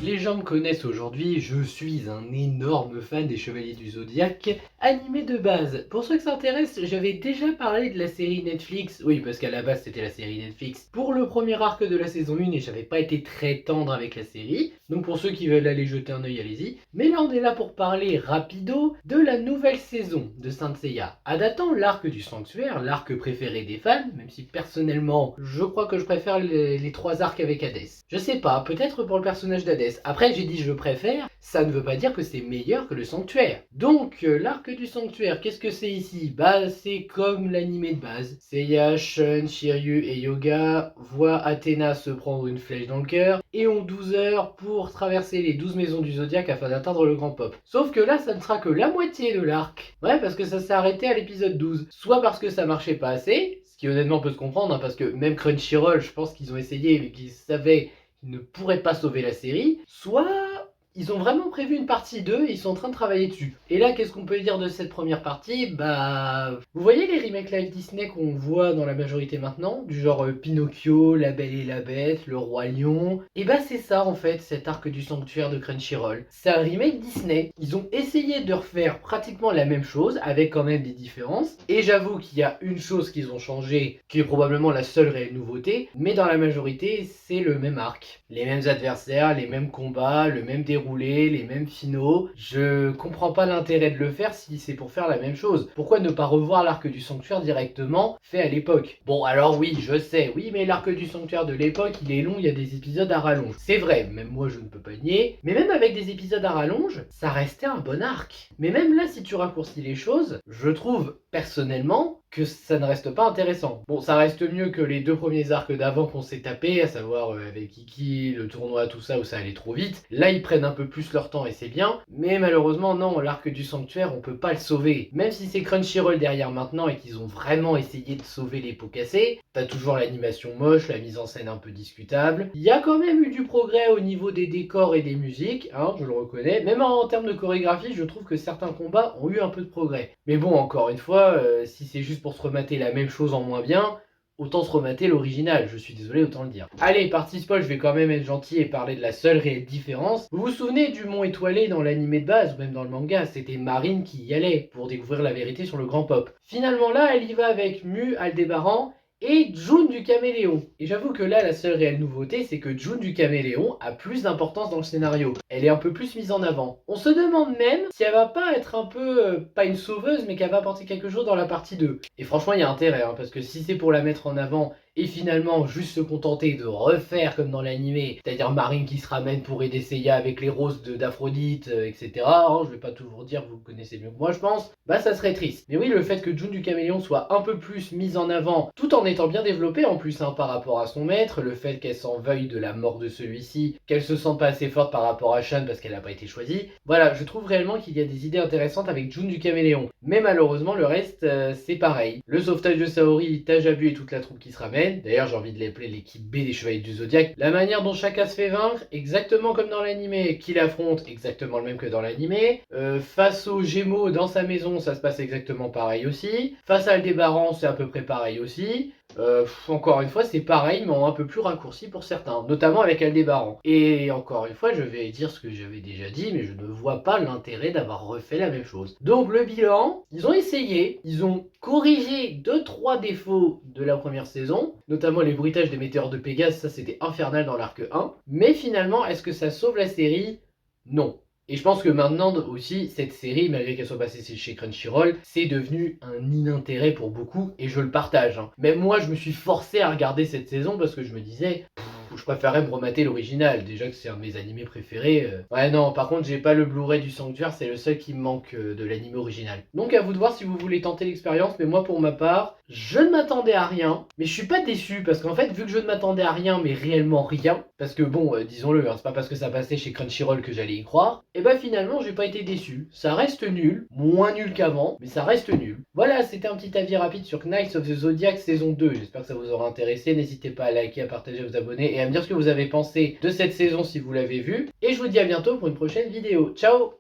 les gens me connaissent aujourd'hui, je suis un énorme fan des Chevaliers du Zodiaque, animé de base. Pour ceux que ça intéresse, j'avais déjà parlé de la série Netflix, oui parce qu'à la base c'était la série Netflix, pour le premier arc de la saison 1 et j'avais pas été très tendre avec la série, donc pour ceux qui veulent aller jeter un œil, allez-y. Mais là on est là pour parler rapido de la nouvelle saison de Saint Seiya. Adaptant l'arc du sanctuaire, l'arc préféré des fans, même si personnellement je crois que je préfère les trois arcs avec Hades. Je sais pas, peut-être pour le personnage d'Hadès. Après, j'ai dit je préfère, ça ne veut pas dire que c'est meilleur que le sanctuaire. Donc, l'arc du sanctuaire, qu'est-ce que c'est ici? Bah, c'est comme l'animé de base. Seiya, Shun, Shiryu et Yoga voient Athéna se prendre une flèche dans le cœur et ont 12 heures pour traverser les 12 maisons du Zodiaque afin d'atteindre le grand pop. Sauf que là, ça ne sera que la moitié de l'arc. Ouais, parce que ça s'est arrêté à l'épisode 12. Soit parce que ça marchait pas assez, ce qui honnêtement peut se comprendre, hein, parce que même Crunchyroll, je pense qu'ils ont essayé, mais qu'ils savaient qu'ils ne pourraient pas sauver la série, soit ils ont vraiment prévu une partie 2 et ils sont en train de travailler dessus. Et là, qu'est-ce qu'on peut dire de cette première partie? Bah, vous voyez les remakes live Disney qu'on voit dans la majorité maintenant, du genre Pinocchio, La Belle et la Bête, Le Roi Lion. Et bah c'est ça en fait, cet arc du sanctuaire de Crunchyroll. C'est un remake Disney. Ils ont essayé de refaire pratiquement la même chose, avec quand même des différences. Et j'avoue qu'il y a une chose qu'ils ont changé, qui est probablement la seule réelle nouveauté, mais dans la majorité, c'est le même arc. Les mêmes adversaires, les mêmes combats, le même déroulé, les mêmes finaux. Je comprends pas l'intérêt de le faire si c'est pour faire la même chose. Pourquoi ne pas revoir l'arc du sanctuaire directement fait à l'époque? Bon alors oui, je sais, oui mais l'arc du sanctuaire de l'époque il est long, il y a des épisodes à rallonge. C'est vrai, même moi je ne peux pas nier, mais même avec des épisodes à rallonge, ça restait un bon arc. Mais même là si tu raccourcis les choses, je trouve personnellement que ça ne reste pas intéressant. Bon, ça reste mieux que les deux premiers arcs d'avant qu'on s'est tapé, à savoir avec Kiki, le tournoi, tout ça, où ça allait trop vite. Là, ils prennent un peu plus leur temps et c'est bien. Mais malheureusement, non, l'arc du sanctuaire, on peut pas le sauver. Même si c'est Crunchyroll derrière maintenant et qu'ils ont vraiment essayé de sauver les pots cassés, t'as toujours l'animation moche, la mise en scène un peu discutable. Il y a quand même eu du progrès au niveau des décors et des musiques, hein, je le reconnais. Même en termes de chorégraphie, je trouve que certains combats ont eu un peu de progrès. Mais bon, encore une fois, si c'est juste pour se remater la même chose en moins bien, autant se remater l'original, je suis désolé, autant le dire. Allez, partie spoil, je vais quand même être gentil et parler de la seule réelle différence. Vous vous souvenez du mont étoilé dans l'animé de base, ou même dans le manga, c'était Marine qui y allait pour découvrir la vérité sur le grand pop. Finalement là, elle y va avec Mu, Aldébaran et June du Caméléon. Et j'avoue que là, la seule réelle nouveauté, c'est que June du Caméléon a plus d'importance dans le scénario. Elle est un peu plus mise en avant. On se demande même si elle va pas être un peu, pas une sauveuse, mais qu'elle va apporter quelque chose dans la partie 2. Et franchement, il y a intérêt, hein, parce que si c'est pour la mettre en avant et finalement juste se contenter de refaire comme dans l'animé, c'est-à-dire Marine qui se ramène pour aider Seiya avec les roses d'Aphrodite, etc. Hein, je vais pas tout vous dire, vous connaissez mieux que moi je pense, bah ça serait triste. Mais oui, le fait que June du Caméléon soit un peu plus mise en avant, tout en étant bien développée en plus hein, par rapport à son maître, le fait qu'elle s'en veuille de la mort de celui-ci, qu'elle se sent pas assez forte par rapport à Shun parce qu'elle n'a pas été choisie, voilà, je trouve réellement qu'il y a des idées intéressantes avec June du Caméléon. Mais malheureusement, le reste, c'est pareil. Le sauvetage de Saori, Tajabu et toute la troupe qui se ramène. D'ailleurs, j'ai envie de l'appeler l'équipe B des Chevaliers du Zodiaque. La manière dont chacun se fait vaincre, exactement comme dans l'animé. Qui l'affronte, exactement le même que dans l'animé. Face aux Gémeaux dans sa maison, ça se passe exactement pareil aussi. Face à Aldébaran, c'est à peu près pareil aussi. Encore une fois, c'est pareil, mais en un peu plus raccourci pour certains, notamment avec Aldébaran. Et encore une fois, je vais dire ce que j'avais déjà dit, mais je ne vois pas l'intérêt d'avoir refait la même chose. Donc le bilan, ils ont essayé, ils ont corrigé 2-3 défauts de la première saison, notamment les bruitages des météores de Pégase, ça c'était infernal dans l'arc 1, mais finalement, est-ce que ça sauve la série? Non. Et je pense que maintenant aussi, cette série, malgré qu'elle soit passée chez Crunchyroll, c'est devenu un inintérêt pour beaucoup, et je le partage. Hein. Même moi, je me suis forcé à regarder cette saison parce que je me disais, je préférais me remater l'original, déjà que c'est un de mes animés préférés. Ouais non, par contre, j'ai pas le Blu-ray du Sanctuaire, c'est le seul qui me manque de l'animé original. Donc à vous de voir si vous voulez tenter l'expérience, mais moi pour ma part, je ne m'attendais à rien, mais je suis pas déçu, parce qu'en fait, vu que je ne m'attendais à rien, mais réellement rien, parce que bon, disons-le, hein, c'est pas parce que ça passait chez Crunchyroll que j'allais y croire, et bah finalement, j'ai pas été déçu. Ça reste nul, moins nul qu'avant, mais ça reste nul. Voilà, c'était un petit avis rapide sur Knights of the Zodiac saison 2, j'espère que ça vous aura intéressé, n'hésitez pas à liker, à partager, à vous abonner, et à me dire ce que vous avez pensé de cette saison si vous l'avez vue, et je vous dis à bientôt pour une prochaine vidéo. Ciao!